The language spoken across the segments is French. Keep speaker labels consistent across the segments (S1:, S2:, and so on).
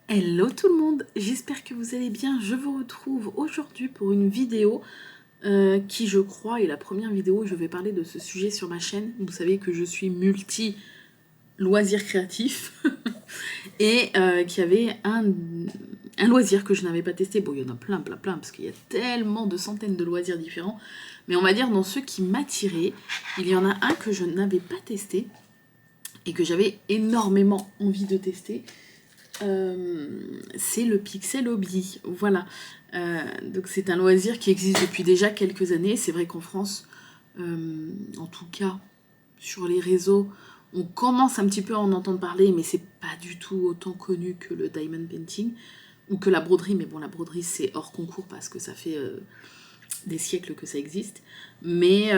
S1: Hello tout le monde, j'espère que vous allez bien. Je vous retrouve aujourd'hui pour une vidéo qui, je crois, est la première vidéo où je vais parler de ce sujet sur ma chaîne. Vous savez que je suis multi-loisir créatif et qu'il y avait un loisir que je n'avais pas testé. Bon, il y en a plein, parce qu'il y a tellement de centaines de loisirs différents. Mais on va dire dans ceux qui m'attiraient, il y en a un que je n'avais pas testé et que j'avais énormément envie de tester. C'est le pixel hobby, voilà. Donc c'est un loisir qui existe depuis déjà quelques années. C'est vrai qu'en France, en tout cas sur les réseaux, on commence un petit peu à en entendre parler, mais c'est pas du tout autant connu que le diamond painting ou que la broderie. Mais bon, la broderie c'est hors concours parce que ça fait des siècles que ça existe. Mais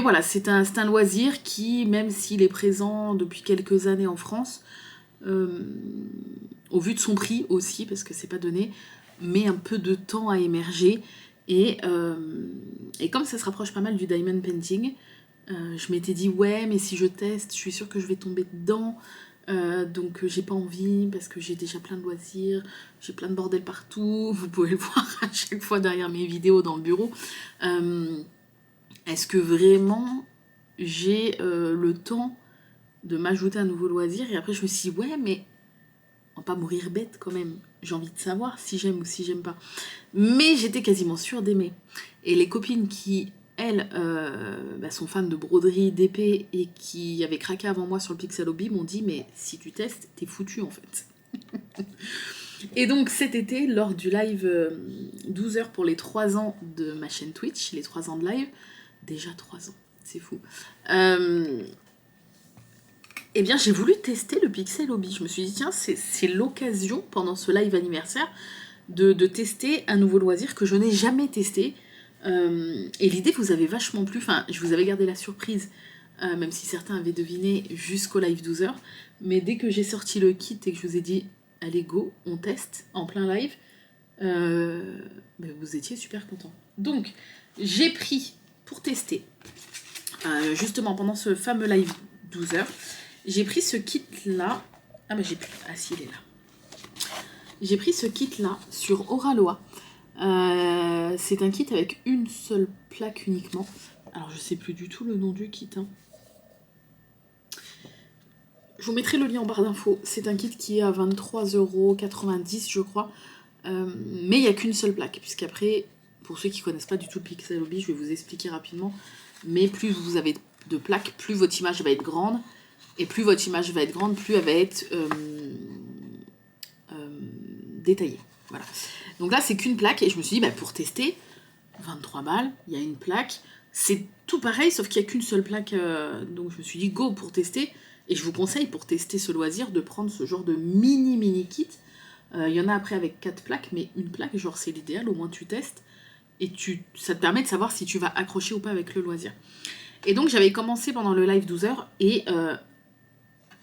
S1: voilà, c'est un loisir qui, même s'il est présent depuis quelques années en France, au vu de son prix aussi, parce que c'est pas donné, met un peu de temps à émerger. Et comme ça se rapproche pas mal du diamond painting, je m'étais dit ouais, mais si je teste, je suis sûre que je vais tomber dedans. Donc j'ai pas envie parce que j'ai déjà plein de loisirs, j'ai plein de bordel partout, vous pouvez le voir à chaque fois derrière mes vidéos dans le bureau. Est-ce que vraiment j'ai le temps de m'ajouter un nouveau loisir? Et après je me suis dit ouais, mais on va pas mourir bête quand même, j'ai envie de savoir si j'aime ou si j'aime pas. Mais j'étais quasiment sûre d'aimer. Et les copines qui, elles, sont fans de broderie, d'épée et qui avaient craqué avant moi sur le pixel hobby m'ont dit mais si tu testes, t'es foutu en fait. Et donc cet été, lors du live 12 heures pour les 3 ans de ma chaîne Twitch, les 3 ans de live, déjà 3 ans, c'est fou. Eh bien, j'ai voulu tester le pixel hobby. Je me suis dit, tiens, c'est l'occasion, pendant ce live anniversaire, de tester un nouveau loisir que je n'ai jamais testé. Et l'idée vous avait vachement plu. Enfin, je vous avais gardé la surprise, même si certains avaient deviné jusqu'au live 12 heures. Mais dès que j'ai sorti le kit et que je vous ai dit, allez go, on teste en plein live, vous étiez super contents. Donc, j'ai pris, pour tester, justement pendant ce fameux live 12 heures, j'ai pris ce kit là. Ah j'ai plus. Ah si, il est là. J'ai pris ce kit là sur Oraloa. C'est un kit avec une seule plaque uniquement. Alors je sais plus du tout le nom du kit. Je vous mettrai le lien en barre d'infos. C'est un kit qui est à 23,90 € je crois. Mais il n'y a qu'une seule plaque. Puisqu'après, pour ceux qui ne connaissent pas du tout le pixel hobby, je vais vous expliquer rapidement. Mais plus vous avez de plaques, plus votre image va être grande. Et plus votre image va être grande, plus elle va être détaillée. Voilà. Donc là, c'est qu'une plaque. Et je me suis dit, pour tester, 23 balles, il y a une plaque. C'est tout pareil, sauf qu'il n'y a qu'une seule plaque. Donc je me suis dit, go pour tester. Et je vous conseille, pour tester ce loisir, de prendre ce genre de mini kit. Il y en a après avec 4 plaques, mais une plaque, genre, c'est l'idéal. Au moins, tu testes. Et ça te permet de savoir si tu vas accrocher ou pas avec le loisir. Et donc, j'avais commencé pendant le live 12 heures. Et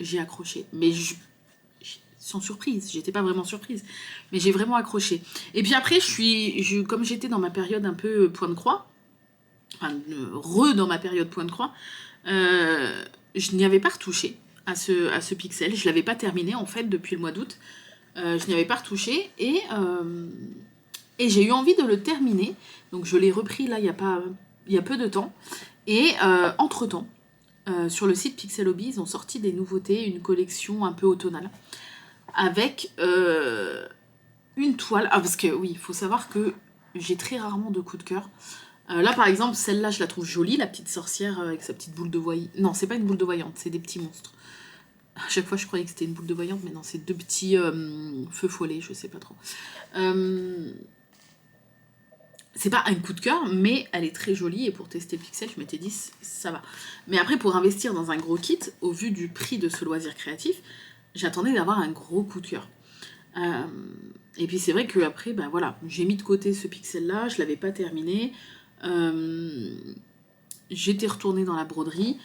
S1: j'ai accroché, mais sans surprise, j'étais pas vraiment surprise, mais j'ai vraiment accroché. Et puis après, comme j'étais dans ma période un peu point de croix, enfin, dans ma période point de croix, je n'y avais pas retouché à ce pixel, je l'avais pas terminé en fait depuis le mois d'août, je n'y avais pas retouché, et j'ai eu envie de le terminer, donc je l'ai repris là il y a peu de temps, et entre-temps, sur le site Pixel Hobby, ils ont sorti des nouveautés, une collection un peu automnale, avec une toile. Ah, parce que oui, il faut savoir que j'ai très rarement de coups de cœur. Là, par exemple, celle-là, je la trouve jolie, la petite sorcière avec sa petite boule de voyante. Non, c'est pas une boule de voyante, c'est des petits monstres. À chaque fois, je croyais que c'était une boule de voyante, mais non, c'est deux petits feux follets, je sais pas trop. C'est pas un coup de cœur, mais elle est très jolie, et pour tester le pixel, je m'étais dit, ça va. Mais après, pour investir dans un gros kit, au vu du prix de ce loisir créatif, j'attendais d'avoir un gros coup de cœur. Et puis c'est vrai que après, voilà, j'ai mis de côté ce pixel-là, je l'avais pas terminé. J'étais retournée dans la broderie,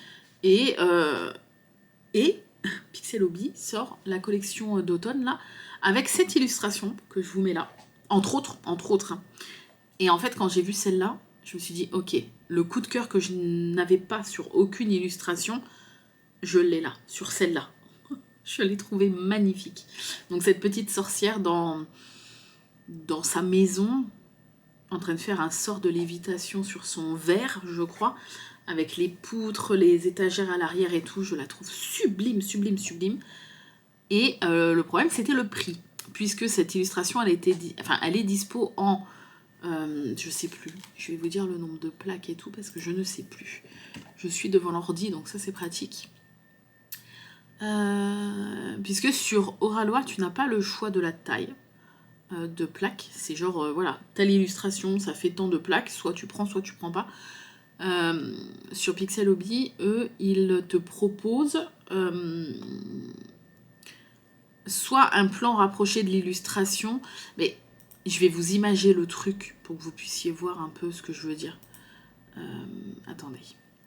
S1: et Pixel Hobby sort la collection d'automne, là, avec cette illustration que je vous mets là, entre autres. Et en fait, quand j'ai vu celle-là, je me suis dit, ok, le coup de cœur que je n'avais pas sur aucune illustration, je l'ai là, sur celle-là. Je l'ai trouvée magnifique. Donc cette petite sorcière dans sa maison, en train de faire un sort de lévitation sur son verre, je crois, avec les poutres, les étagères à l'arrière et tout, je la trouve sublime, sublime, sublime. Et le problème, c'était le prix, puisque cette illustration, elle est dispo en... je sais plus, je vais vous dire le nombre de plaques et tout, parce que je ne sais plus. Je suis devant l'ordi, donc ça c'est pratique. Puisque sur Oralois, tu n'as pas le choix de la taille de plaques. C'est genre, voilà, telle illustration, ça fait tant de plaques, soit tu prends pas. Sur Pixel Hobby, eux, ils te proposent soit un plan rapproché de l'illustration, mais je vais vous imager le truc pour que vous puissiez voir un peu ce que je veux dire. Attendez.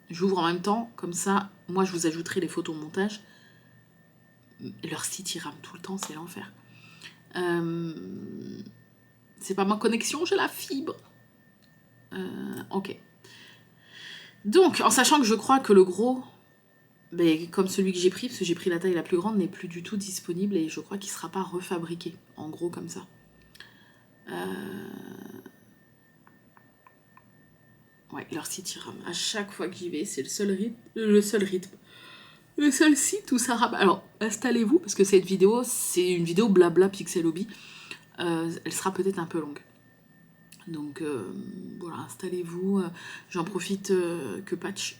S1: J'ouvre en même temps, comme ça, moi je vous ajouterai les photos au montage. Leur site il rame tout le temps, c'est l'enfer. C'est pas ma connexion, j'ai la fibre. Ok. Donc, en sachant que je crois que le gros, comme celui que j'ai pris, parce que j'ai pris la taille la plus grande, n'est plus du tout disponible et je crois qu'il ne sera pas refabriqué, en gros comme ça. Ouais, leur site il rame. À chaque fois que j'y vais, c'est le seul rythme. Le seul site où ça rame. Alors, installez-vous, parce que cette vidéo, c'est une vidéo blabla Pixel Hobby. Elle sera peut-être un peu longue. Donc, voilà, installez-vous. J'en profite que Patch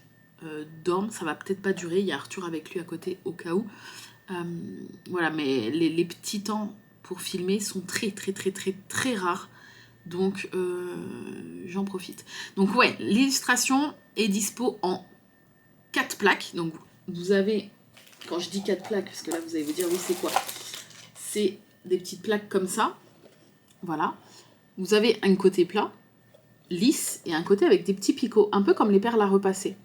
S1: dorme. Ça va peut-être pas durer. Il y a Arthur avec lui à côté, au cas où. Voilà, mais les petits temps pour filmer sont très, très, très, très, très rares. Donc, j'en profite. Donc, ouais, l'illustration est dispo en 4 plaques. Donc, vous avez, quand je dis 4 plaques, parce que là, vous allez vous dire, oui, c'est quoi? C'est des petites plaques comme ça. Voilà. Vous avez un côté plat, lisse, et un côté avec des petits picots, un peu comme les perles à repasser.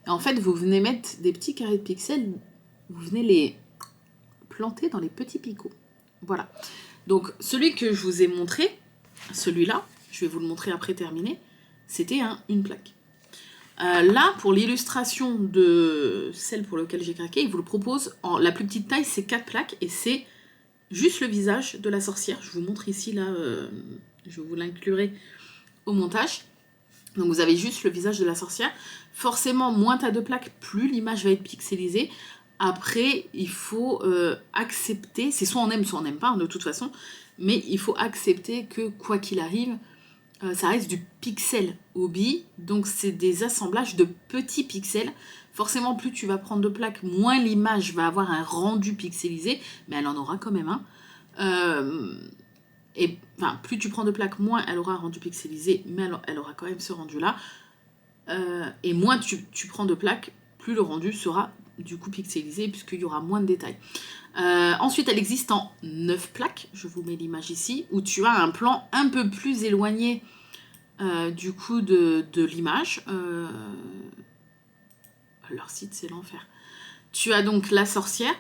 S1: Et en fait, vous venez mettre des petits carrés de pixels, vous venez les planter dans les petits picots. Voilà. Donc, celui que je vous ai montré, celui-là, je vais vous le montrer après terminé, c'était une plaque. Là, pour l'illustration de celle pour laquelle j'ai craqué, il vous le propose en la plus petite taille, c'est 4 plaques et c'est juste le visage de la sorcière. Je vous montre ici, là, je vous l'inclurai au montage. Donc vous avez juste le visage de la sorcière. Forcément, moins tu as de plaques, plus l'image va être pixelisée. Après, il faut accepter, c'est soit on aime, soit on n'aime pas, hein, de toute façon, mais il faut accepter que, quoi qu'il arrive, ça reste du pixel hobby, donc c'est des assemblages de petits pixels. Forcément, plus tu vas prendre de plaques, moins l'image va avoir un rendu pixelisé, mais elle en aura quand même un. Et enfin, plus tu prends de plaques, moins elle aura un rendu pixelisé, mais elle aura quand même ce rendu-là. Et moins tu prends de plaques, plus le rendu sera du coup pixelisé, puisqu'il y aura moins de détails. Ensuite, elle existe en 9 plaques, je vous mets l'image ici, où tu as un plan un peu plus éloigné du coup de l'image. Leur site, c'est l'enfer. Tu as donc la sorcière,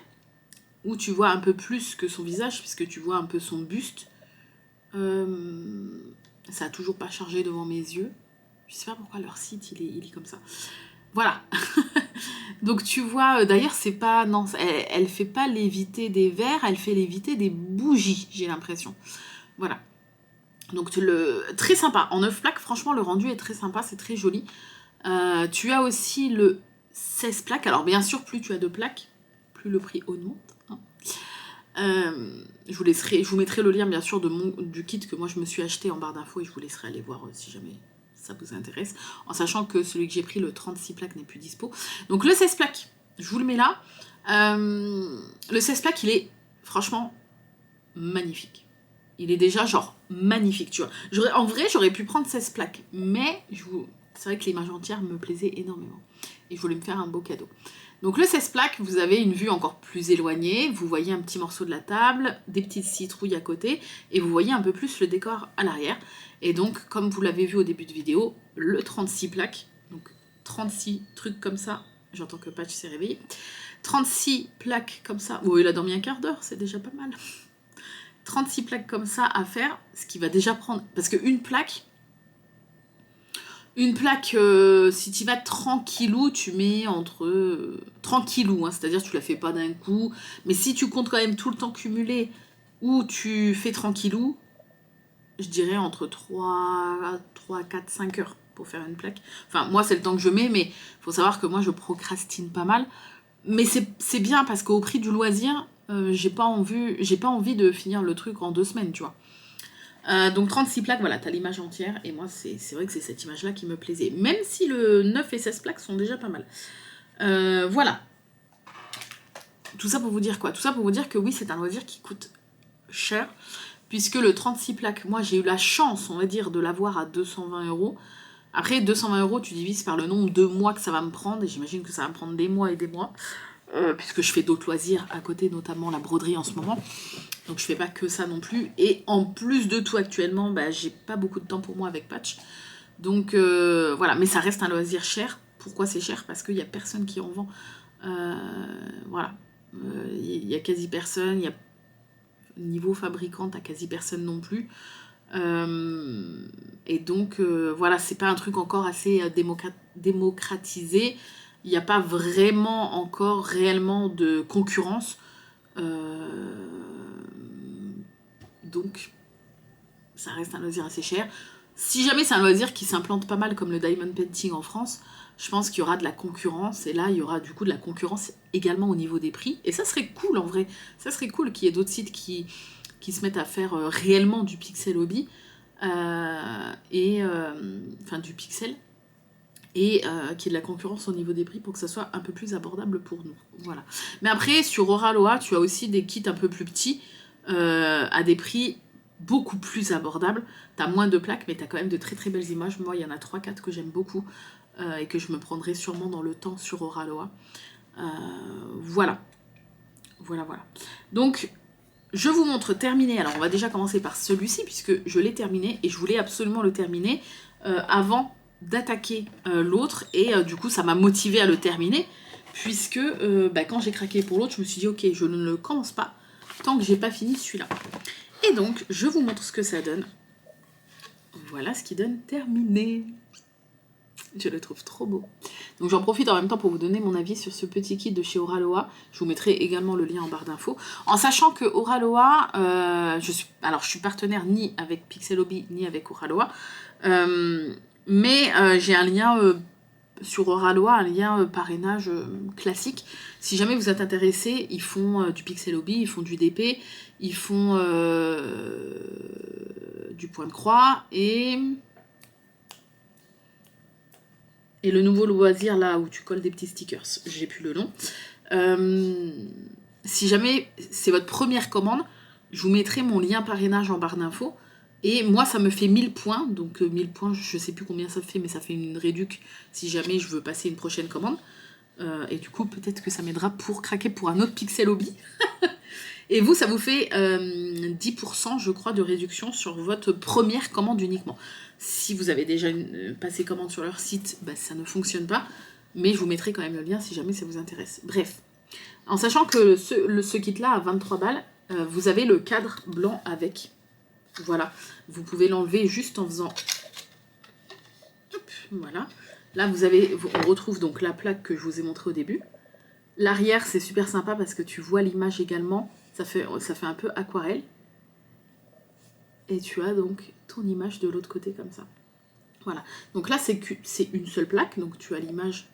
S1: où tu vois un peu plus que son visage, puisque tu vois un peu son buste. Ça a toujours pas chargé devant mes yeux. Je sais pas pourquoi leur site, il est comme ça. Voilà. Donc tu vois, d'ailleurs c'est pas... Non, elle fait pas léviter des verres, elle fait léviter des bougies, j'ai l'impression. Voilà. Donc très sympa. En 9 plaques, franchement le rendu est très sympa, c'est très joli. Tu as aussi le 16 plaques. Alors bien sûr, plus tu as de plaques, plus le prix augmente. Hein. Je vous mettrai le lien bien sûr du kit que moi je me suis acheté en barre d'infos et je vous laisserai aller voir si jamais ça vous intéresse, en sachant que celui que j'ai pris, le 36 plaques, n'est plus dispo. Donc le 16 plaques, je vous le mets là. Le 16 plaques, il est franchement magnifique. Il est déjà genre magnifique, tu vois. En vrai, j'aurais pu prendre 16 plaques, mais c'est vrai que l'image entière me plaisait énormément. Et je voulais me faire un beau cadeau. Donc le 16 plaques, vous avez une vue encore plus éloignée, vous voyez un petit morceau de la table, des petites citrouilles à côté, et vous voyez un peu plus le décor à l'arrière. Et donc, comme vous l'avez vu au début de vidéo, le 36 plaques, donc 36 trucs comme ça, j'entends que Patch s'est réveillé, 36 plaques comme ça, il a dormi un quart d'heure, c'est déjà pas mal. 36 plaques comme ça à faire, ce qui va déjà prendre, parce qu'une plaque, Une plaque, si tu vas tranquillou, tu mets entre... tranquillou, hein, c'est-à-dire tu la fais pas d'un coup. Mais si tu comptes quand même tout le temps cumulé ou tu fais tranquillou, je dirais entre 4, 5 heures pour faire une plaque. Enfin, moi, c'est le temps que je mets, mais il faut savoir que moi, je procrastine pas mal. Mais c'est bien parce qu'au prix du loisir, j'ai pas envie de finir le truc en 2 semaines, tu vois. Donc 36 plaques, voilà, t'as l'image entière. Et moi, c'est vrai que c'est cette image-là qui me plaisait. Même si le 9 et 16 plaques sont déjà pas mal. Voilà. Tout ça pour vous dire quoi? Tout ça pour vous dire que oui, c'est un loisir qui coûte cher. Puisque le 36 plaques, moi, j'ai eu la chance, on va dire, de l'avoir à 220 €. Après, 220 €, tu divises par le nombre de mois que ça va me prendre. Et j'imagine que ça va me prendre des mois et des mois. Puisque je fais d'autres loisirs à côté, notamment la broderie en ce moment. Donc je fais pas que ça non plus. Et en plus de tout actuellement, bah, j'ai pas beaucoup de temps pour moi avec Patch. Donc voilà, mais ça reste un loisir cher. Pourquoi c'est cher? Parce qu'il y a personne qui en vend. Voilà. Il y a quasi personne. Niveau fabricant, t'as quasi personne non plus. Et donc voilà, c'est pas un truc encore assez démocratisé. Il n'y a pas vraiment encore réellement de concurrence. Donc, ça reste un loisir assez cher. Si jamais c'est un loisir qui s'implante pas mal comme le diamond painting en France, je pense qu'il y aura de la concurrence. Et là, il y aura du coup de la concurrence également au niveau des prix. Et ça serait cool en vrai. Ça serait cool qu'il y ait d'autres sites qui se mettent à faire réellement du pixel hobby. Enfin, du pixel. Et qu'il y ait de la concurrence au niveau des prix pour que ça soit un peu plus abordable pour nous. Voilà. Mais après, sur Oraloa, tu as aussi des kits un peu plus petits à des prix beaucoup plus abordables. Tu as moins de plaques, mais tu as quand même de très très belles images. Moi, il y en a 3-4 que j'aime beaucoup et que je me prendrai sûrement dans le temps sur Oraloa. Voilà. Voilà. Donc, je vous montre terminé. Alors, on va déjà commencer par celui-ci, puisque je l'ai terminé et je voulais absolument le terminer avant d'attaquer l'autre. Et du coup, ça m'a motivé à le terminer, puisque quand j'ai craqué pour l'autre, je me suis dit, ok, je ne le commence pas tant que j'ai pas fini celui-là. Et donc, je vous montre ce que ça donne. Voilà ce qui donne terminé. Je le trouve trop beau. Donc j'en profite en même temps pour vous donner mon avis sur ce petit kit de chez Oraloa. Je vous mettrai également le lien en barre d'infos. En sachant que Oraloa, je suis partenaire ni avec Pixel Hobby ni avec Oraloa. Mais j'ai un lien sur Oraloa, un lien parrainage classique. Si jamais vous êtes intéressé, ils font du Pixel Hobby, ils font du DP, ils font du point de croix et le nouveau loisir là où tu colles des petits stickers, j'ai plus le nom. Si jamais c'est votre première commande, je vous mettrai mon lien parrainage en barre d'infos. Et moi, ça me fait 1000 points. Donc 1000 points, je sais plus combien ça fait, mais ça fait une réduc si jamais je veux passer une prochaine commande. Et du coup, peut-être que ça m'aidera pour craquer pour un autre Pixel Hobby. Et vous, ça vous fait 10%, je crois, de réduction sur votre première commande uniquement. Si vous avez déjà passé commande sur leur site, ça ne fonctionne pas. Mais je vous mettrai quand même le lien si jamais ça vous intéresse. Bref, en sachant que ce kit-là, à 23 balles, vous avez le cadre blanc avec. Voilà, vous pouvez l'enlever juste en faisant... Hop, voilà. Là, on retrouve donc la plaque que je vous ai montrée au début. L'arrière, c'est super sympa parce que tu vois l'image également. Ça fait un peu aquarelle. Et tu as donc ton image de l'autre côté comme ça. Voilà. Donc là, c'est une seule plaque. Donc tu as l'image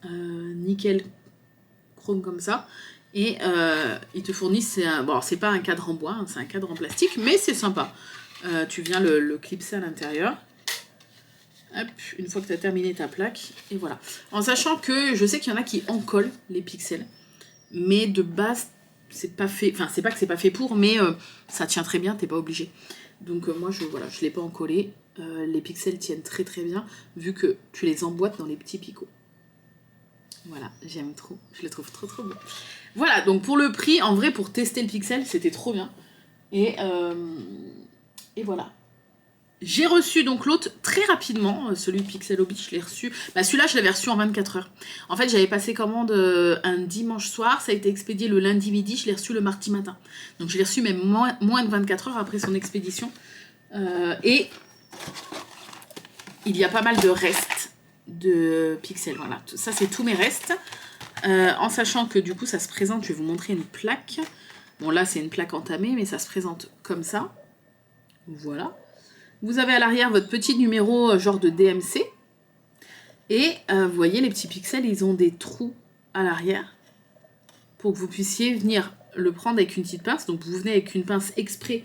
S1: nickel chrome comme ça. Et ils te fournissent... c'est pas un cadre en bois, hein, c'est un cadre en plastique. Mais c'est sympa. Tu viens le clipser à l'intérieur. Hop, une fois que tu as terminé ta plaque. Et voilà. En sachant que je sais qu'il y en a qui en collent les pixels. Mais de base, c'est pas fait. Enfin, c'est pas que c'est pas fait pour, mais ça tient très bien, t'es pas obligé. Donc moi, je l'ai pas encollé. Les pixels tiennent très très bien, vu que tu les emboîtes dans les petits picots. Voilà, j'aime trop. Je les trouve trop trop beaux. Voilà, donc pour le prix, en vrai, pour tester le pixel, c'était trop bien. Et voilà. J'ai reçu donc l'autre très rapidement, celui de Pixel Hobby, je l'ai reçu. Celui-là, je l'avais reçu en 24 heures. En fait, j'avais passé commande un dimanche soir, ça a été expédié le lundi midi, je l'ai reçu le mardi matin. Donc, je l'ai reçu même moins de 24 heures après son expédition. Et il y a pas mal de restes de pixels. Voilà, ça c'est tous mes restes. En sachant que du coup ça se présente, je vais vous montrer une plaque. Bon là c'est une plaque entamée, mais ça se présente comme ça. Voilà. Vous avez à l'arrière votre petit numéro genre de DMC. Et vous voyez les petits pixels, ils ont des trous à l'arrière. Pour que vous puissiez venir le prendre avec une petite pince. Donc vous venez avec une pince exprès.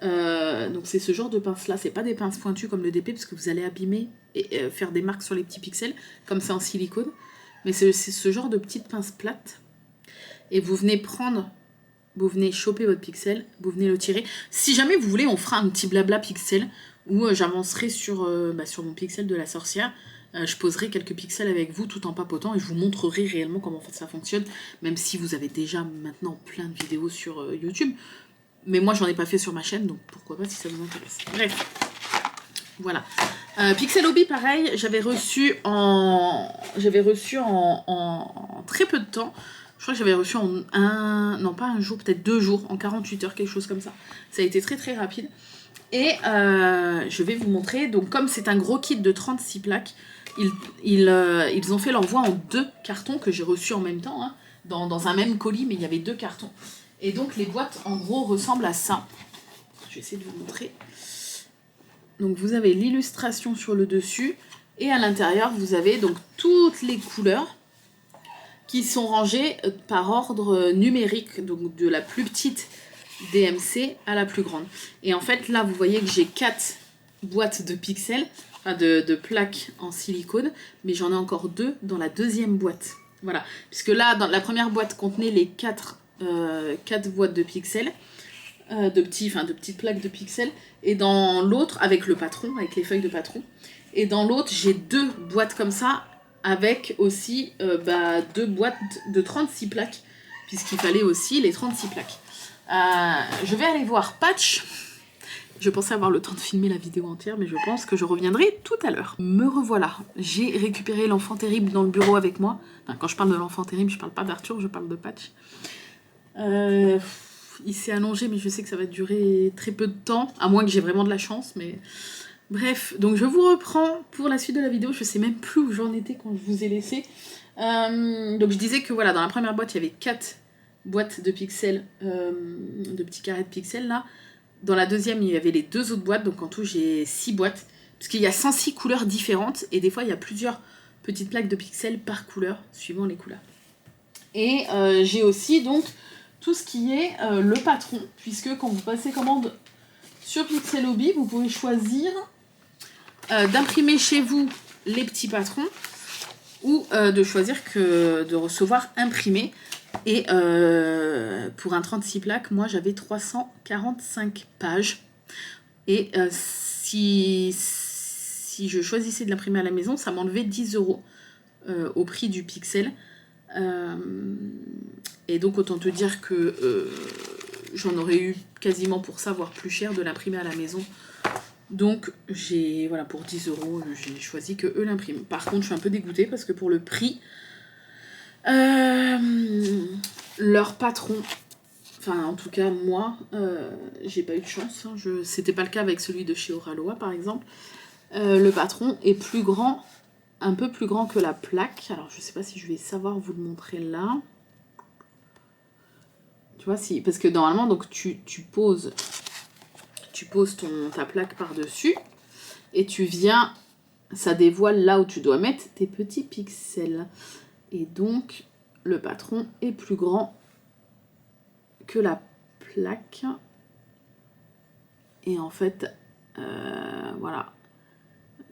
S1: Donc c'est ce genre de pince là, c'est pas des pinces pointues comme le DP parce que vous allez abîmer et faire des marques sur les petits pixels comme c'est en silicone, mais c'est ce genre de petite pince plate et vous venez prendre, vous venez choper votre pixel, vous venez le tirer. Si jamais vous voulez, on fera un petit blabla pixel où j'avancerai sur mon pixel de la sorcière. Je poserai quelques pixels avec vous tout en papotant et je vous montrerai réellement comment ça fonctionne, même si vous avez déjà maintenant plein de vidéos sur YouTube. Mais moi, j'en ai pas fait sur ma chaîne, donc pourquoi pas si ça vous intéresse. Bref, voilà. Pixel Hobby, pareil, j'avais reçu en très peu de temps. Je crois que j'avais reçu en non pas un jour, peut-être 2 jours, en 48 heures, quelque chose comme ça. Ça a été très très rapide. Et je vais vous montrer, donc comme c'est un gros kit de 36 plaques, ils ont fait l'envoi en 2 cartons que j'ai reçus en même temps, hein, dans un même colis, mais il y avait 2 cartons. Et donc les boîtes en gros ressemblent à ça. Je vais essayer de vous montrer. Donc vous avez l'illustration sur le dessus et à l'intérieur vous avez donc toutes les couleurs qui sont rangées par ordre numérique, donc de la plus petite DMC à la plus grande. Et en fait là vous voyez que j'ai 4 boîtes de pixels, enfin de plaques en silicone, mais j'en ai encore 2 dans la deuxième boîte. Voilà, puisque là dans la première boîte contenait les 4 boîtes de pixels, de petites plaques de pixels, et dans l'autre, avec le patron, avec les feuilles de patron, et dans l'autre, j'ai 2 boîtes comme ça, avec aussi 2 boîtes de 36 plaques, puisqu'il fallait aussi les 36 plaques. Je vais aller voir Patch. Je pensais avoir le temps de filmer la vidéo entière, mais je pense que je reviendrai tout à l'heure. Me revoilà. J'ai récupéré l'enfant terrible dans le bureau avec moi. Enfin, quand je parle de l'enfant terrible, je parle pas d'Arthur, je parle de Patch. Il s'est allongé, mais je sais que ça va durer très peu de temps, à moins que j'ai vraiment de la chance, mais bref. Donc je vous reprends pour la suite de la vidéo. Je sais même plus où j'en étais quand je vous ai laissé. Donc je disais que voilà, dans la première boîte, il y avait 4 boîtes de pixels, de petits carrés de pixels là. Dans la deuxième, il y avait les 2 autres boîtes, donc en tout j'ai 6 boîtes, parce qu'il y a 106 couleurs différentes, et des fois il y a plusieurs petites plaques de pixels par couleur, suivant les couleurs. Et j'ai aussi donc tout ce qui est le patron, puisque quand vous passez commande sur Pixel Hobby, vous pouvez choisir d'imprimer chez vous les petits patrons ou de choisir de recevoir imprimé. Et pour un 36 plaques, moi j'avais 345 pages. Et si je choisissais de l'imprimer à la maison, ça m'enlevait 10 € au prix du pixel. Et donc autant te dire que j'en aurais eu quasiment pour ça, voire plus cher, de l'imprimer à la maison. Donc voilà, pour 10 €, j'ai choisi que eux l'impriment. Par contre, je suis un peu dégoûtée parce que pour le prix, leur patron, enfin en tout cas moi, j'ai pas eu de chance, hein. C'était pas le cas avec celui de chez Oraloa par exemple. Le patron est plus grand, un peu plus grand que la plaque. Alors je sais pas si je vais savoir vous le montrer là. Tu vois, si, parce que normalement donc tu poses ta plaque par dessus et tu viens, ça dévoile là où tu dois mettre tes petits pixels. Et donc le patron est plus grand que la plaque. Et en fait, voilà.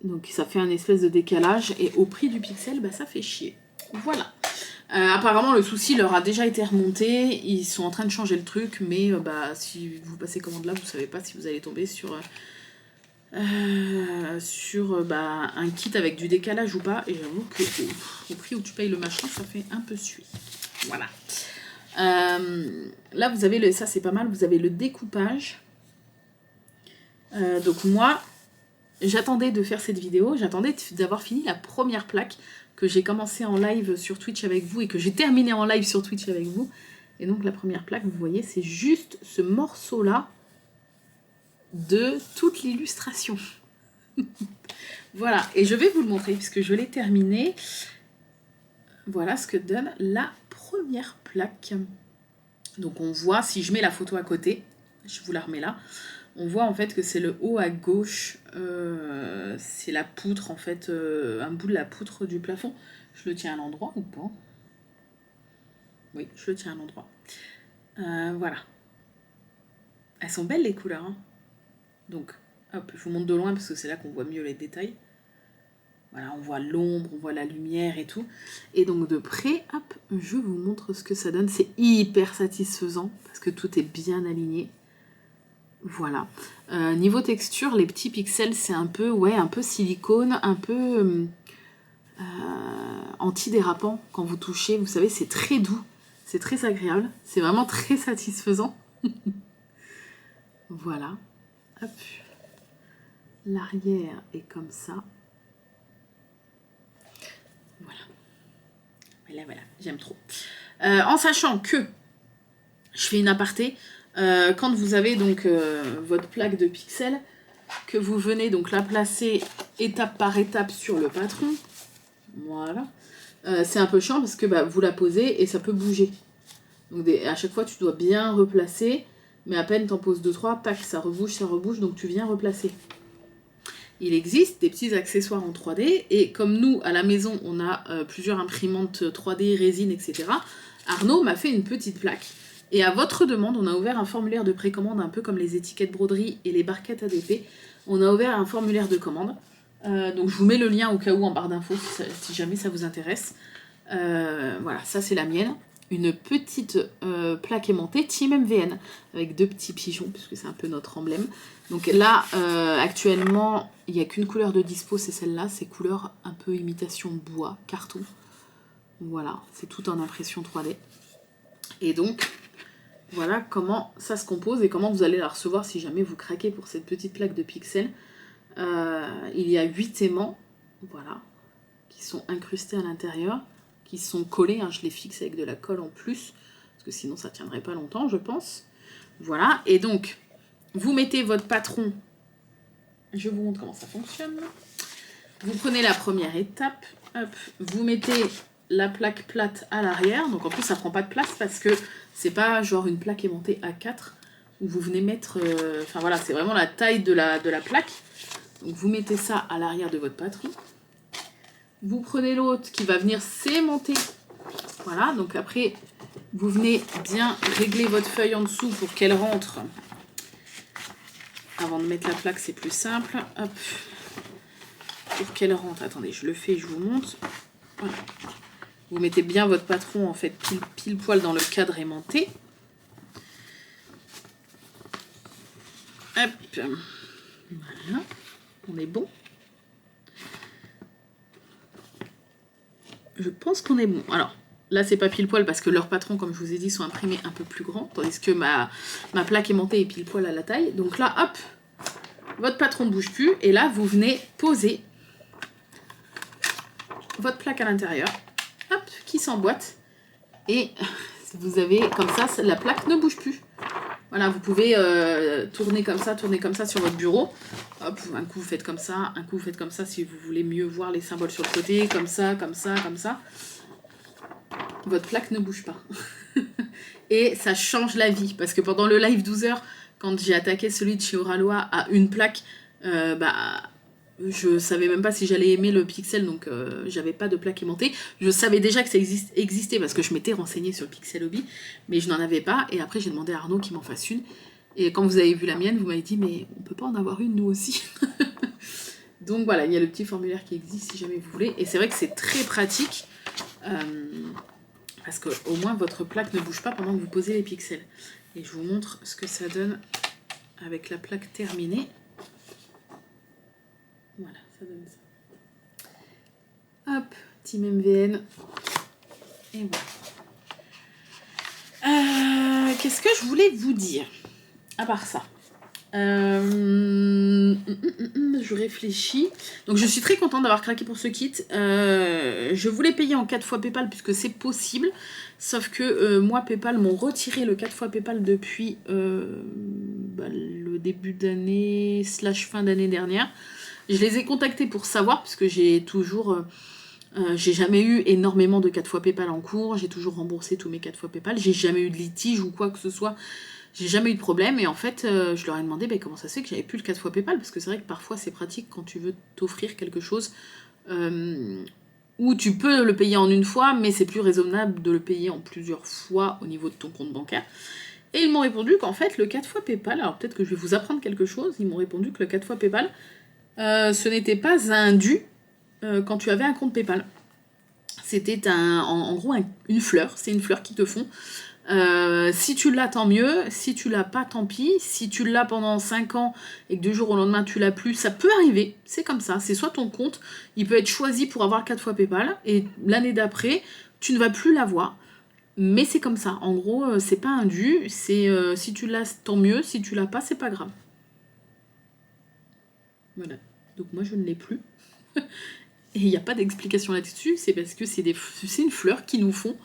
S1: Donc ça fait un espèce de décalage. Et au prix du pixel, bah, ça fait chier. Voilà. Apparemment, le souci leur a déjà été remonté. Ils sont en train de changer le truc. Mais si vous passez commande là, vous savez pas si vous allez tomber sur un kit avec du décalage ou pas. Et j'avoue que au prix où tu payes le machin, ça fait un peu suer. Voilà. Là, vous avez ça c'est pas mal. Vous avez le découpage. Donc moi, j'attendais de faire cette vidéo. J'attendais d'avoir fini la première plaque que j'ai commencé en live sur Twitch avec vous et que j'ai terminé en live sur Twitch avec vous. Et donc la première plaque, vous voyez, c'est juste ce morceau-là de toute l'illustration. Voilà, et je vais vous le montrer puisque je l'ai terminé. Voilà ce que donne la première plaque. Donc on voit, si je mets la photo à côté, je vous la remets là, on voit en fait que c'est le haut à gauche, c'est la poutre en fait, un bout de la poutre du plafond. Je le tiens à l'endroit ou pas? Oui, je le tiens à l'endroit. Voilà. Elles sont belles les couleurs. Hein. Donc, hop, je vous montre de loin parce que c'est là qu'on voit mieux les détails. Voilà, on voit l'ombre, on voit la lumière et tout. Et donc de près, hop, je vous montre ce que ça donne. C'est hyper satisfaisant parce que tout est bien aligné. Voilà. Niveau texture, les petits pixels, c'est un peu, ouais, un peu silicone, un peu antidérapant quand vous touchez. Vous savez, c'est très doux, c'est très agréable, c'est vraiment très satisfaisant. Voilà. Hop. L'arrière est comme ça. Voilà, j'aime trop. En sachant que, je fais une aparté, quand vous avez donc votre plaque de pixels, que vous venez donc la placer étape par étape sur le patron, voilà, c'est un peu chiant parce que vous la posez et ça peut bouger. Donc à chaque fois tu dois bien replacer, mais à peine t'en poses 2-3, tac, ça rebouge, donc tu viens replacer. Il existe des petits accessoires en 3D, et comme nous, à la maison, on a plusieurs imprimantes 3D, résine, etc., Arnaud m'a fait une petite plaque. Et à votre demande, on a ouvert un formulaire de précommande, un peu comme les étiquettes broderie et les barquettes ADP. On a ouvert un formulaire de commande. Donc je vous mets le lien au cas où en barre d'infos, si jamais ça vous intéresse. Voilà, ça c'est la mienne. Une petite plaque aimantée Team MVN avec 2 petits pigeons puisque c'est un peu notre emblème. Donc là actuellement il n'y a qu'une couleur de dispo, c'est celle-là, c'est couleur un peu imitation bois, carton. Voilà, c'est tout en impression 3D. Et donc voilà comment ça se compose et comment vous allez la recevoir si jamais vous craquez pour cette petite plaque de pixels. Il y a 8 aimants, voilà, qui sont incrustés à l'intérieur, qui sont collés, hein, je les fixe avec de la colle en plus, parce que sinon ça tiendrait pas longtemps, je pense. Voilà, et donc, vous mettez votre patron, je vous montre comment ça fonctionne. Vous prenez la première étape, hop, vous mettez la plaque plate à l'arrière, donc en plus ça prend pas de place parce que c'est pas genre une plaque aimantée A4 où vous venez mettre, enfin voilà, c'est vraiment la taille de la plaque. Donc vous mettez ça à l'arrière de votre patron. Vous prenez l'autre qui va venir s'aimanter. Voilà, donc après, vous venez bien régler votre feuille en dessous pour qu'elle rentre. Avant de mettre la plaque, c'est plus simple. Hop. Pour qu'elle rentre. Attendez, je le fais, je vous montre. Voilà. Vous mettez bien votre patron, en fait, pile poil dans le cadre aimanté. Hop. Voilà. On est bon. Je pense qu'on est bon. Alors, là, c'est pas pile poil parce que leurs patrons, comme je vous ai dit, sont imprimés un peu plus grands. Tandis que ma plaque aimantée est pile poil à la taille. Donc là, hop, votre patron ne bouge plus. Et là, vous venez poser votre plaque à l'intérieur. Hop, qui s'emboîte. Et vous avez, comme ça, la plaque ne bouge plus. Voilà, vous pouvez tourner comme ça sur votre bureau. Hop, un coup vous faites comme ça, un coup vous faites comme ça si vous voulez mieux voir les symboles sur le côté, comme ça, comme ça, comme ça. Votre plaque ne bouge pas. Et ça change la vie, parce que pendant le live 12 heures, quand j'ai attaqué celui de chez Oralois à une plaque, je savais même pas si j'allais aimer le pixel, donc j'avais pas de plaque aimantée. Je savais déjà que ça existait parce que je m'étais renseignée sur le Pixel Hobby, mais je n'en avais pas. Et après, j'ai demandé à Arnaud qu'il m'en fasse une. Et quand vous avez vu la mienne, vous m'avez dit, mais on peut pas en avoir une, nous aussi. Donc voilà, il y a le petit formulaire qui existe si jamais vous voulez. Et c'est vrai que c'est très pratique, parce qu'au moins votre plaque ne bouge pas pendant que vous posez les pixels. Et je vous montre ce que ça donne avec la plaque terminée. Voilà, ça donne ça. Hop, Team MVN. Et voilà. Qu'est-ce que je voulais vous dire à part ça? Je réfléchis. Donc je suis très contente d'avoir craqué pour ce kit. Je voulais payer en 4 fois PayPal puisque c'est possible. Sauf que moi, PayPal m'ont retiré le 4 fois PayPal depuis le début d'année / fin d'année dernière. Je les ai contactés pour savoir, puisque j'ai toujours... j'ai jamais eu énormément de 4 fois PayPal en cours, j'ai toujours remboursé tous mes 4 fois PayPal, j'ai jamais eu de litige ou quoi que ce soit, j'ai jamais eu de problème, et en fait, je leur ai demandé comment ça se fait que j'avais plus le 4 fois PayPal, parce que c'est vrai que parfois c'est pratique quand tu veux t'offrir quelque chose, où tu peux le payer en une fois, mais c'est plus raisonnable de le payer en plusieurs fois au niveau de ton compte bancaire. Et ils m'ont répondu qu'en fait, le 4 fois PayPal, alors peut-être que je vais vous apprendre quelque chose, ils m'ont répondu que le 4 fois PayPal, ce n'était pas un dû quand tu avais un compte PayPal. C'était en gros une fleur, c'est une fleur qu'ils te font. Si tu l'as, tant mieux. Si tu l'as pas, tant pis. Si tu l'as pendant 5 ans et que du jour au lendemain tu l'as plus, ça peut arriver. C'est comme ça. C'est soit ton compte, il peut être choisi pour avoir 4 fois PayPal, et l'année d'après, tu ne vas plus l'avoir. Mais c'est comme ça. En gros, c'est pas un dû. C'est si tu l'as, tant mieux. Si tu l'as pas, c'est pas grave. Voilà. Donc moi, je ne l'ai plus. Et il n'y a pas d'explication là-dessus. C'est parce que c'est une fleur qu'ils nous font.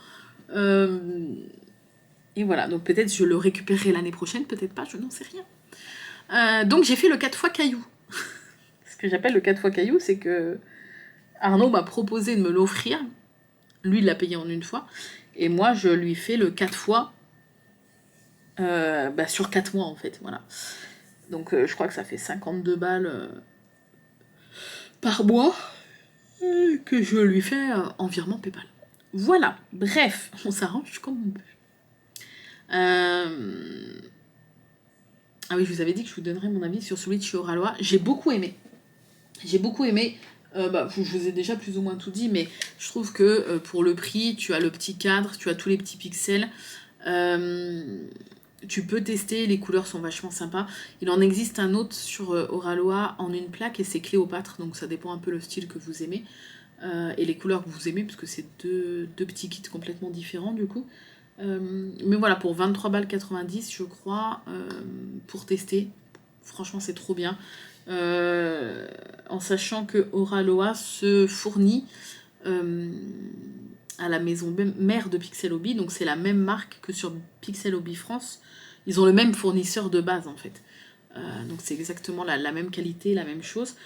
S1: Et voilà, donc peut-être je le récupérerai l'année prochaine, peut-être pas, je n'en sais rien. Donc j'ai fait le 4 fois caillou. Ce que j'appelle le 4 fois caillou, c'est que Arnaud m'a proposé de me l'offrir. Lui, il l'a payé en une fois. Et moi, je lui fais le 4 fois sur 4 mois, en fait. Voilà. Donc je crois que ça fait 52 balles par mois que je lui fais en virement PayPal. Voilà, bref, on s'arrange comme on peut. Ah oui, je vous avais dit que je vous donnerais mon avis sur celui de chez Oralois. J'ai beaucoup aimé. Je vous ai déjà plus ou moins tout dit, mais je trouve que pour le prix, tu as le petit cadre, tu as tous les petits pixels. Tu peux tester, les couleurs sont vachement sympas. Il en existe un autre sur Oralois en une plaque et c'est Cléopâtre, donc ça dépend un peu le style que vous aimez et les couleurs que vous aimez, parce que c'est deux petits kits complètement différents du coup. Mais voilà, pour 23 balles 90, je crois, pour tester, franchement c'est trop bien. En sachant que Oralois se fournit à la maison mère de Pixel Hobby, donc c'est la même marque que sur Pixel Hobby France. Ils ont le même fournisseur de base en fait. Donc c'est exactement la même qualité, la même chose.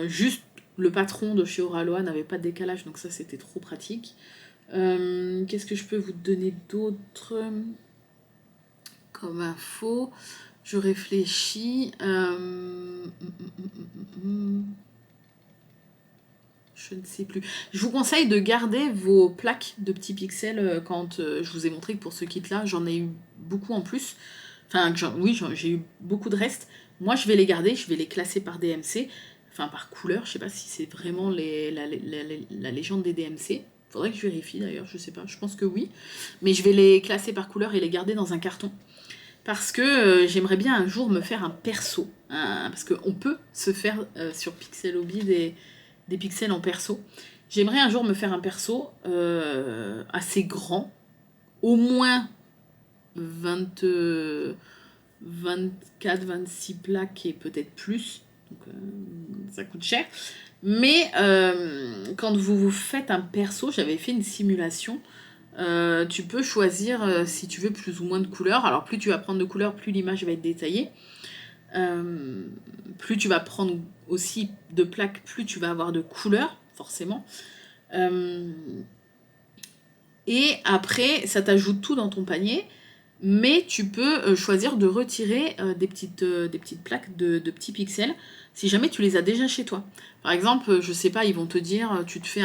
S1: Juste le patron de chez Oralois n'avait pas de décalage, donc ça c'était trop pratique. Qu'est-ce que je peux vous donner d'autre comme info? Je réfléchis. Je ne sais plus. Je vous conseille de garder vos plaques de petits pixels quand je vous ai montré que pour ce kit-là, j'en ai eu beaucoup en plus. Enfin, j'ai eu beaucoup de restes. Moi, je vais les garder, je vais les classer par DMC, enfin par couleur. Je sais pas si c'est vraiment la légende des DMC. Faudrait que je vérifie d'ailleurs, je sais pas. Je pense que oui. Mais je vais les classer par couleur et les garder dans un carton. Parce que j'aimerais bien un jour me faire un perso. Parce qu'on peut se faire sur Pixel Hobby des pixels en perso. J'aimerais un jour me faire un perso assez grand, au moins 24, 26 plaques et peut-être plus. Donc ça coûte cher. Mais quand vous faites un perso, j'avais fait une simulation. Tu peux choisir si tu veux plus ou moins de couleurs. Alors plus tu vas prendre de couleurs, plus l'image va être détaillée. Plus tu vas prendre aussi de plaques, plus tu vas avoir de couleurs, forcément. Et après, ça t'ajoute tout dans ton panier, mais tu peux choisir de retirer des petites plaques de petits pixels si jamais tu les as déjà chez toi. Par exemple, je sais pas, ils vont te dire, tu te fais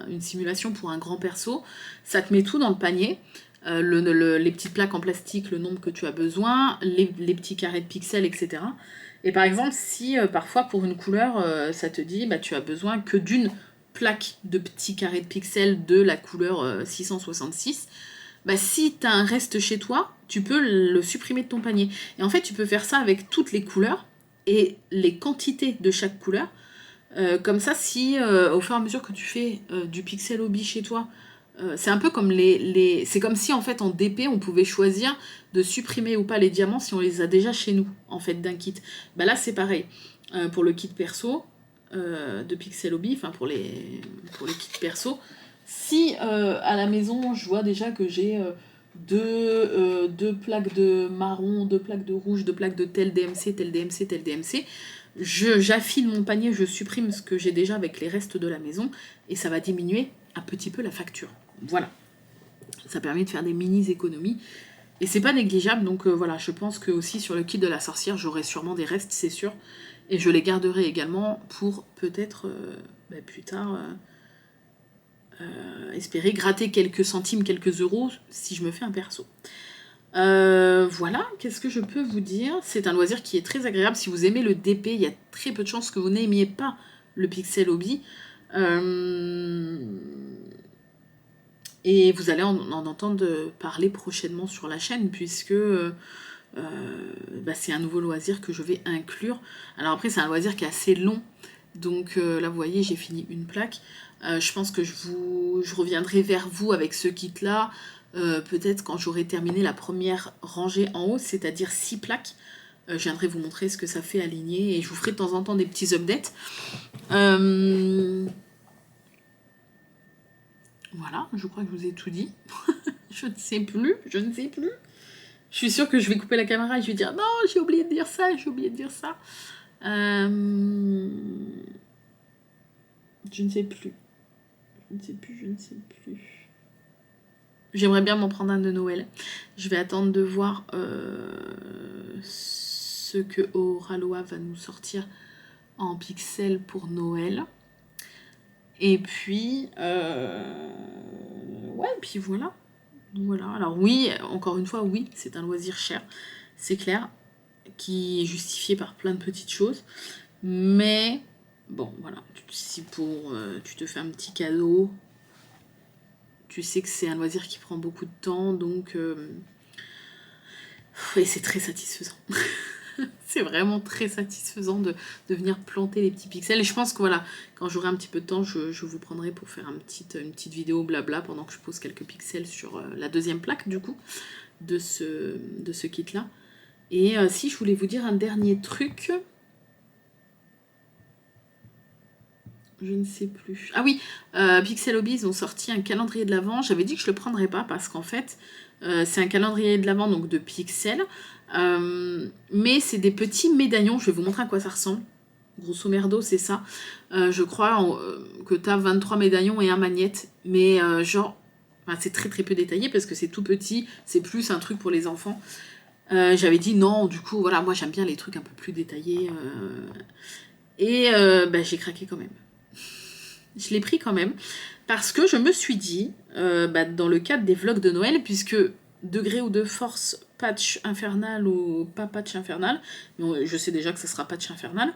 S1: une simulation pour un grand perso, ça te met tout dans le panier. Les petites plaques en plastique, le nombre que tu as besoin, les petits carrés de pixels, etc. Et par exemple, si parfois pour une couleur, ça te dit tu as besoin que d'une plaque de petits carrés de pixels de la couleur 666, si tu as un reste chez toi, tu peux le supprimer de ton panier. Et en fait, tu peux faire ça avec toutes les couleurs et les quantités de chaque couleur. Comme ça, si au fur et à mesure que tu fais du Pixel Hobby chez toi, c'est un peu comme c'est comme si en fait en DP on pouvait choisir de supprimer ou pas les diamants si on les a déjà chez nous en fait d'un kit. Là c'est pareil pour le kit perso de Pixel Hobby, enfin pour les kits perso. Si à la maison je vois déjà que j'ai deux plaques de marron, deux plaques de rouge, deux plaques de tel DMC, tel DMC, tel DMC, j'affine mon panier, je supprime ce que j'ai déjà avec les restes de la maison, et ça va diminuer un petit peu la facture. Voilà. Ça permet de faire des mini-économies. Et c'est pas négligeable, donc voilà, je pense que aussi sur le kit de la sorcière, j'aurai sûrement des restes, c'est sûr. Et je les garderai également pour peut-être plus tard espérer gratter quelques centimes, quelques euros si je me fais un perso. Voilà, qu'est-ce que je peux vous dire? C'est un loisir qui est très agréable. Si vous aimez le DP, il y a très peu de chances que vous n'aimiez pas le pixel hobby. Et vous allez en entendre parler prochainement sur la chaîne, puisque c'est un nouveau loisir que je vais inclure. Alors après, c'est un loisir qui est assez long, donc là, vous voyez, j'ai fini une plaque. Je pense que je reviendrai vers vous avec ce kit-là, peut-être quand j'aurai terminé la première rangée en haut, c'est-à-dire 6 plaques. Je viendrai vous montrer ce que ça fait aligner, et je vous ferai de temps en temps des petits updates. Voilà, je crois que je vous ai tout dit. Je ne sais plus. Je suis sûre que je vais couper la caméra et je vais dire non, j'ai oublié de dire ça, Je ne sais plus. J'aimerais bien m'en prendre un de Noël. Je vais attendre de voir ce que Oraloa va nous sortir en pixels pour Noël. Et puis, puis voilà. Voilà. Alors oui, encore une fois, oui, c'est un loisir cher, c'est clair, qui est justifié par plein de petites choses. Mais bon, voilà, si tu te fais un petit cadeau, tu sais que c'est un loisir qui prend beaucoup de temps, donc et c'est très satisfaisant. C'est vraiment très satisfaisant de venir planter les petits pixels. Et je pense que voilà, quand j'aurai un petit peu de temps, je vous prendrai pour faire une petite vidéo blabla pendant que je pose quelques pixels sur la deuxième plaque du coup de ce kit là. Et si je voulais vous dire un dernier truc, je ne sais plus. Ah oui, Pixel Hobby, ils ont sorti un calendrier de l'Avent. J'avais dit que je le prendrais pas parce qu'en fait, c'est un calendrier de l'Avent donc de pixels. Mais c'est des petits médaillons. Je vais vous montrer à quoi ça ressemble. Grosso merdo, c'est ça. Je crois que tu as 23 médaillons et un magnète. Mais c'est très très peu détaillé parce que c'est tout petit. C'est plus un truc pour les enfants. J'avais dit non, du coup, voilà, moi j'aime bien les trucs un peu plus détaillés. Et j'ai craqué quand même. Je l'ai pris quand même, parce que je me suis dit, dans le cadre des vlogs de Noël, puisque degré ou de force, patch infernal ou pas patch infernal, je sais déjà que ce sera patch infernal,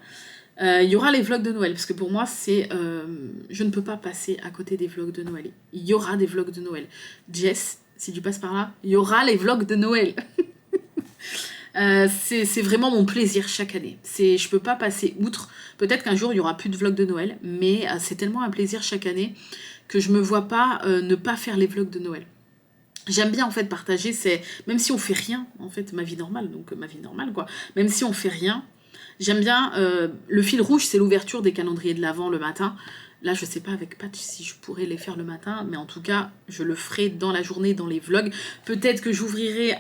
S1: il y aura les vlogs de Noël, parce que pour moi, je ne peux pas passer à côté des vlogs de Noël. Il y aura des vlogs de Noël. Jess, si tu passes par là, il y aura les vlogs de Noël. C'est vraiment mon plaisir chaque année. Je peux pas passer outre. Peut-être qu'un jour il y aura plus de vlogs de Noël, mais c'est tellement un plaisir chaque année que je me vois pas ne pas faire les vlogs de Noël. J'aime bien en fait partager, même si on fait rien, en fait ma vie normale, quoi. Même si on fait rien, j'aime bien. Le fil rouge, c'est l'ouverture des calendriers de l'Avent le matin. Là, je sais pas avec Patch si je pourrais les faire le matin, mais en tout cas, je le ferai dans la journée, dans les vlogs. Peut-être que j'ouvrirai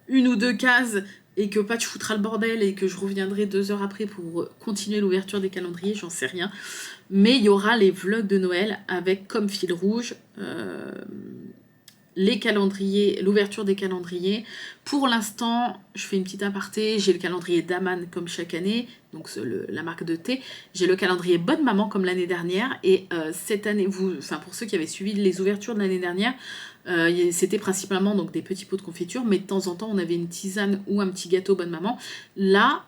S1: une ou deux cases et que Patch foutra le bordel et que je reviendrai 2 heures après pour continuer l'ouverture des calendriers, j'en sais rien. Mais il y aura les vlogs de Noël avec comme fil rouge les calendriers, l'ouverture des calendriers. Pour l'instant, je fais une petite aparté, j'ai le calendrier d'Aman comme chaque année, donc la marque de thé. J'ai le calendrier Bonne Maman comme l'année dernière, et cette année, pour ceux qui avaient suivi les ouvertures de l'année dernière, c'était principalement donc des petits pots de confiture, mais de temps en temps on avait une tisane ou un petit gâteau Bonne Maman. Là,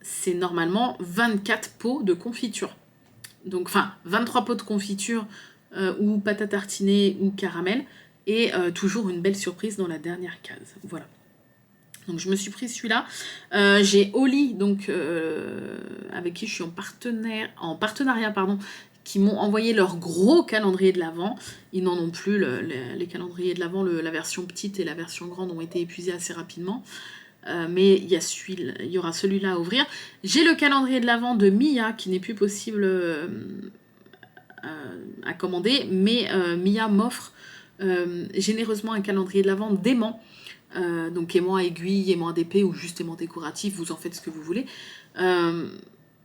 S1: c'est normalement 24 pots de confiture. Donc, 23 pots de confiture ou pâte à tartiner ou caramel, et toujours une belle surprise dans la dernière case. Voilà. Donc je me suis pris celui-là. J'ai Oli, donc avec qui je suis en partenariat, qui m'ont envoyé leur gros calendrier de l'Avent. Ils n'en ont plus, les calendriers de l'Avent, la version petite et la version grande ont été épuisés assez rapidement. Mais il y aura celui-là à ouvrir. J'ai le calendrier de l'Avent de Mia, qui n'est plus possible à commander, mais Mia m'offre généreusement un calendrier de l'Avent d'aimant. Donc aimant à aiguille, aimant à d'épée ou juste aimant décoratif, vous en faites ce que vous voulez.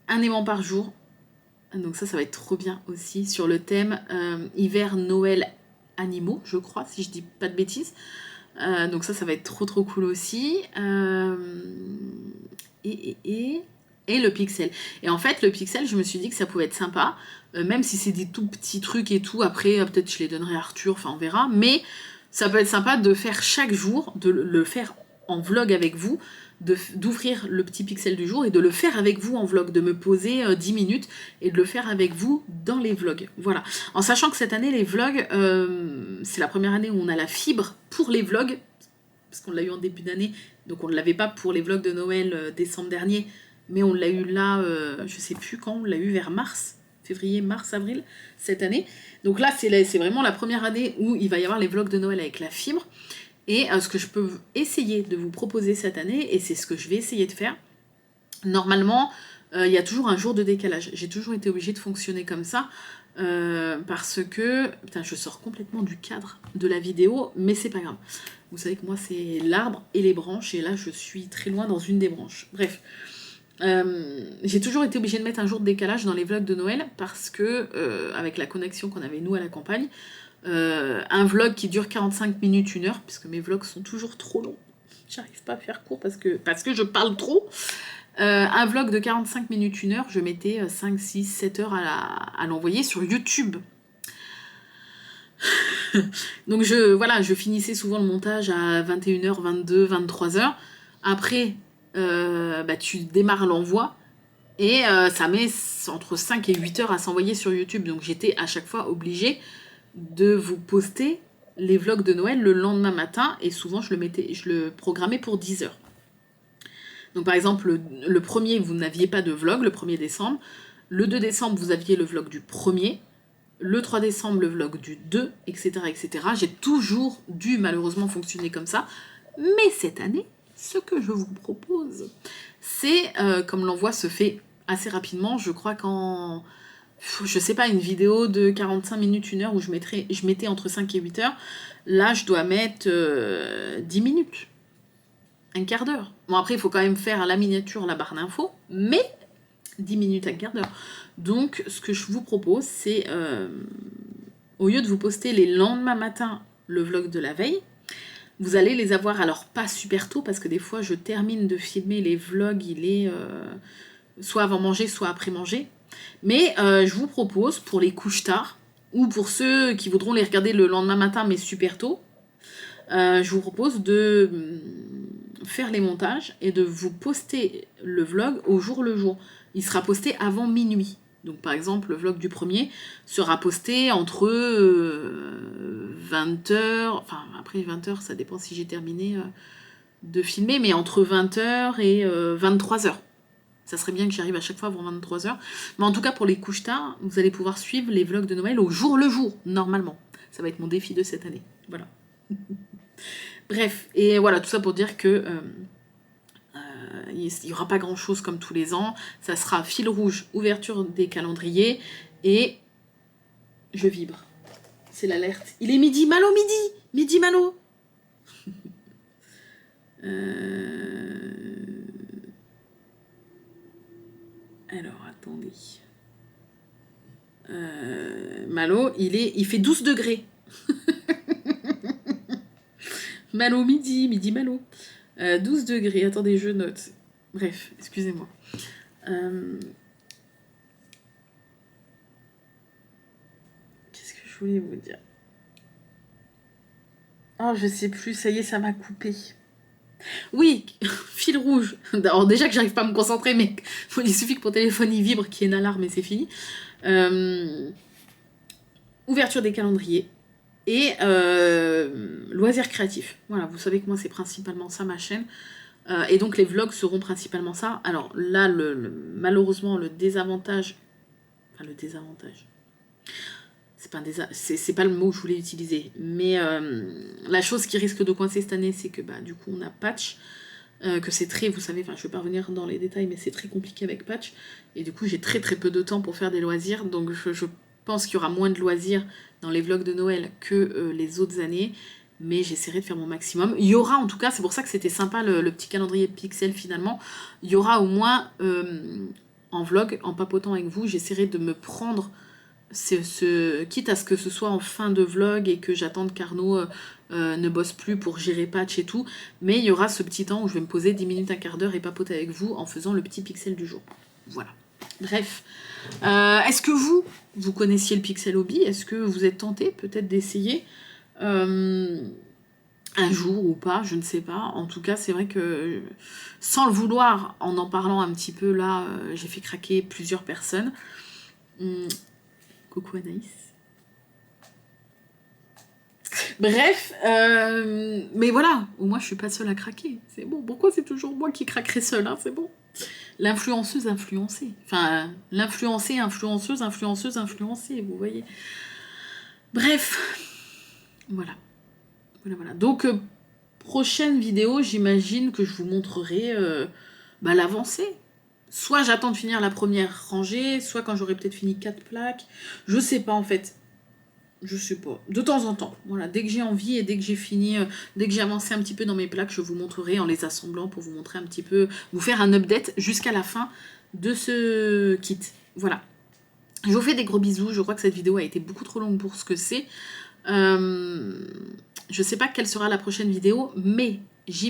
S1: un aimant par jour. Donc ça va être trop bien aussi, sur le thème hiver, Noël, animaux, je crois, si je dis pas de bêtises. Donc ça va être trop cool aussi. Et le pixel. Et en fait, le pixel, je me suis dit que ça pouvait être sympa, même si c'est des tout petits trucs et tout. Après, peut-être je les donnerai à Arthur, enfin on verra. Mais ça peut être sympa de faire chaque jour, de le faire en vlog avec vous, d'ouvrir le petit pixel du jour et de le faire avec vous en vlog, de me poser 10 minutes et de le faire avec vous dans les vlogs. Voilà. En sachant que cette année, les vlogs, c'est la première année où on a la fibre pour les vlogs, parce qu'on l'a eu en début d'année, donc on ne l'avait pas pour les vlogs de Noël décembre dernier, mais on l'a eu là, je sais plus quand, on l'a eu vers mars, février, mars, avril, cette année. Donc là, c'est vraiment la première année où il va y avoir les vlogs de Noël avec la fibre. Et ce que je peux essayer de vous proposer cette année, et c'est ce que je vais essayer de faire, normalement, il y a toujours un jour de décalage. J'ai toujours été obligée de fonctionner comme ça, parce que... Putain, je sors complètement du cadre de la vidéo, mais c'est pas grave. Vous savez que moi, c'est l'arbre et les branches, et là, je suis très loin dans une des branches. Bref. J'ai toujours été obligée de mettre un jour de décalage dans les vlogs de Noël, parce que, avec la connexion qu'on avait nous à la campagne, un vlog qui dure 45 minutes, 1 heure, puisque mes vlogs sont toujours trop longs. J'arrive pas à faire court parce que je parle trop. Un vlog de 45 minutes, 1 heure, je mettais 5, 6, 7 heures à l'envoyer sur YouTube. Donc je finissais souvent le montage à 21h, 22, 23h. Après, tu démarres l'envoi et ça met entre 5 et 8 heures à s'envoyer sur YouTube. Donc j'étais à chaque fois obligée de vous poster les vlogs de Noël le lendemain matin, et souvent je le programmais pour 10 heures. Donc par exemple, le premier, vous n'aviez pas de vlog, le 1er décembre. Le 2 décembre, vous aviez le vlog du 1er. Le 3 décembre, le vlog du 2, etc. etc. J'ai toujours dû malheureusement fonctionner comme ça. Mais cette année, ce que je vous propose, c'est, comme l'envoi se fait assez rapidement, je crois qu'en... je sais pas, une vidéo de 45 minutes, 1 heure, où je mettais entre 5 et 8 heures, là je dois mettre 10 minutes, un quart d'heure. Bon, après il faut quand même faire la miniature, la barre d'infos, mais 10 minutes, un quart d'heure. Donc ce que je vous propose, c'est au lieu de vous poster les lendemains matin le vlog de la veille, vous allez les avoir, alors pas super tôt, parce que des fois je termine de filmer les vlogs, il est soit avant manger, soit après manger. Mais je vous propose, pour les couches tard, ou pour ceux qui voudront les regarder le lendemain matin mais super tôt, je vous propose de faire les montages et de vous poster le vlog au jour le jour. Il sera posté avant minuit. Donc par exemple, le vlog du 1er sera posté entre 20h, enfin après 20h, ça dépend si j'ai terminé de filmer, mais entre 20h et 23h. Ça serait bien que j'arrive à chaque fois avant 23h. Mais en tout cas, pour les couches tard, vous allez pouvoir suivre les vlogs de Noël au jour le jour, normalement. Ça va être mon défi de cette année. Voilà. Bref, et voilà, tout ça pour dire que il n'y aura pas grand-chose comme tous les ans. Ça sera fil rouge, ouverture des calendriers, et je vibre. C'est l'alerte. Il est midi, Malo, midi. Midi, Malo. Alors, attendez. Malo, il fait 12 degrés. Malo, midi, Malo. 12 degrés, attendez, je note. Bref, excusez-moi. Qu'est-ce que je voulais vous dire? Oh, je sais plus, ça y est, ça m'a coupé. Oui, fil rouge. Alors déjà que j'arrive pas à me concentrer, mais il suffit que mon téléphone y vibre, qu'il y ait une alarme et c'est fini. Ouverture des calendriers et loisirs créatifs. Voilà, vous savez que moi c'est principalement ça ma chaîne. Et donc les vlogs seront principalement ça. Alors là, malheureusement, le désavantage... Enfin, le désavantage... C'est pas le mot que je voulais utiliser. Mais la chose qui risque de coincer cette année, c'est que du coup on a Patch. Que c'est très, vous savez, enfin je vais pas revenir dans les détails, mais c'est très compliqué avec Patch. Et du coup j'ai très peu de temps pour faire des loisirs. Donc je pense qu'il y aura moins de loisirs dans les vlogs de Noël que les autres années. Mais j'essaierai de faire mon maximum. Il y aura en tout cas, c'est pour ça que c'était sympa le petit calendrier Pixel finalement. Il y aura au moins en vlog, en papotant avec vous. J'essaierai de me prendre, quitte à ce que ce soit en fin de vlog et que j'attende qu'Arnaud ne bosse plus pour gérer patch et tout. Mais il y aura ce petit temps où je vais me poser 10 minutes, un quart d'heure et papoter avec vous en faisant le petit pixel du jour. Voilà. Bref. Est-ce que vous connaissiez le pixel hobby? Est-ce que vous êtes tenté peut-être d'essayer un jour ou pas, je ne sais pas. En tout cas, c'est vrai que sans le vouloir, en parlant un petit peu là, j'ai fait craquer plusieurs personnes. Coucou Anaïs. Bref, mais voilà, au moins je suis pas seule à craquer. C'est bon, pourquoi c'est toujours moi qui craquerai seule, hein? C'est bon. L'influenceuse influencée. Enfin, l'influencée, influenceuse, influenceuse, influencée, vous voyez. Bref, voilà. Voilà. Donc, prochaine vidéo, j'imagine que je vous montrerai l'avancée. Soit j'attends de finir la première rangée, soit quand j'aurai peut-être fini 4 plaques. Je sais pas en fait. Je sais pas. De temps en temps. Voilà, dès que j'ai envie et dès que j'ai fini, dès que j'ai avancé un petit peu dans mes plaques, je vous montrerai en les assemblant pour vous montrer un petit peu, vous faire un update jusqu'à la fin de ce kit. Voilà. Je vous fais des gros bisous. Je crois que cette vidéo a été beaucoup trop longue pour ce que c'est. Je sais pas quelle sera la prochaine vidéo, mais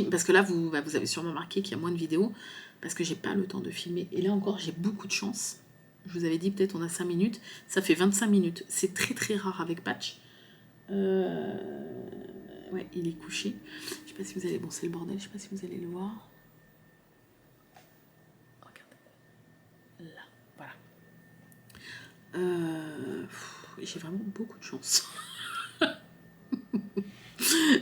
S1: parce que là, vous avez sûrement remarqué qu'il y a moins de vidéos, parce que j'ai pas le temps de filmer. Et là encore, j'ai beaucoup de chance. Je vous avais dit, peut-être on a 5 minutes. Ça fait 25 minutes. C'est très très rare avec patch. Ouais, il est couché. Je sais pas si vous allez... Bon, c'est le bordel. Je sais pas si vous allez le voir. Regardez. Là, voilà. J'ai vraiment beaucoup de chance.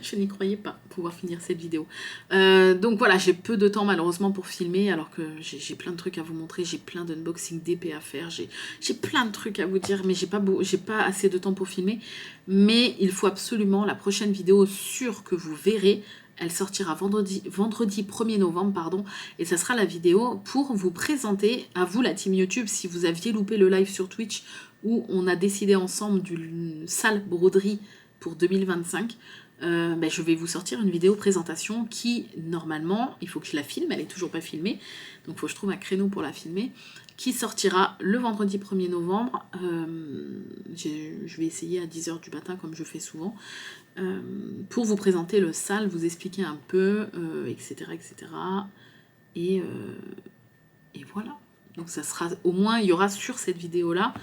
S1: Je n'y croyais pas pouvoir finir cette vidéo. Donc voilà, j'ai peu de temps malheureusement pour filmer, alors que j'ai plein de trucs à vous montrer, j'ai plein d'unboxing d'épées à faire, j'ai plein de trucs à vous dire, mais j'ai pas assez de temps pour filmer. Mais il faut absolument, la prochaine vidéo sûre que vous verrez, elle sortira vendredi 1er novembre, pardon, et ça sera la vidéo pour vous présenter, à vous la team YouTube, si vous aviez loupé le live sur Twitch, où on a décidé ensemble d'une sale broderie pour 2025, je vais vous sortir une vidéo présentation qui, normalement, il faut que je la filme, elle est toujours pas filmée, donc il faut que je trouve un créneau pour la filmer, qui sortira le vendredi 1er novembre. Je vais essayer à 10h du matin, comme je fais souvent, pour vous présenter le sale, vous expliquer un peu, etc., etc. Et voilà. Donc ça sera, au moins, il y aura sur cette vidéo-là,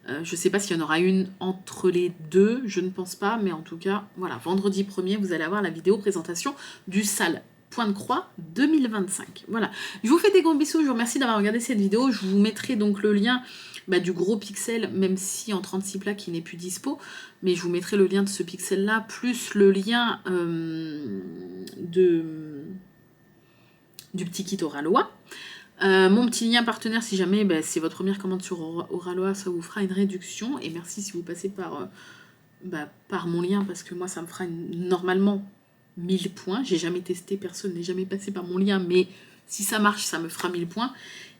S1: je ne sais pas s'il y en aura une entre les deux, je ne pense pas, mais en tout cas, voilà, vendredi 1er, vous allez avoir la vidéo présentation du sale point de croix 2025. Voilà, je vous fais des gros bisous, je vous remercie d'avoir regardé cette vidéo, je vous mettrai donc le lien du gros pixel, même si en 36 plaques il n'est plus dispo, mais je vous mettrai le lien de ce pixel-là, plus le lien du petit kit Oralois. Mon petit lien partenaire, si jamais c'est votre première commande sur Oralois, ça vous fera une réduction. Et merci si vous passez par mon lien, parce que moi ça me fera normalement 1000 points. J'ai jamais testé, personne n'est jamais passé par mon lien, mais si ça marche, ça me fera 1000 points.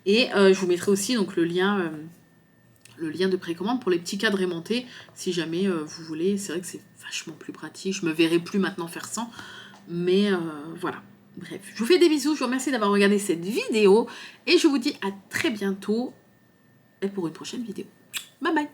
S1: Et je vous mettrai aussi donc le lien de précommande pour les petits cadres aimantés, si jamais vous voulez. C'est vrai que c'est vachement plus pratique. Je me verrai plus maintenant faire sans, mais voilà. Bref, je vous fais des bisous, je vous remercie d'avoir regardé cette vidéo et je vous dis à très bientôt pour une prochaine vidéo. Bye bye!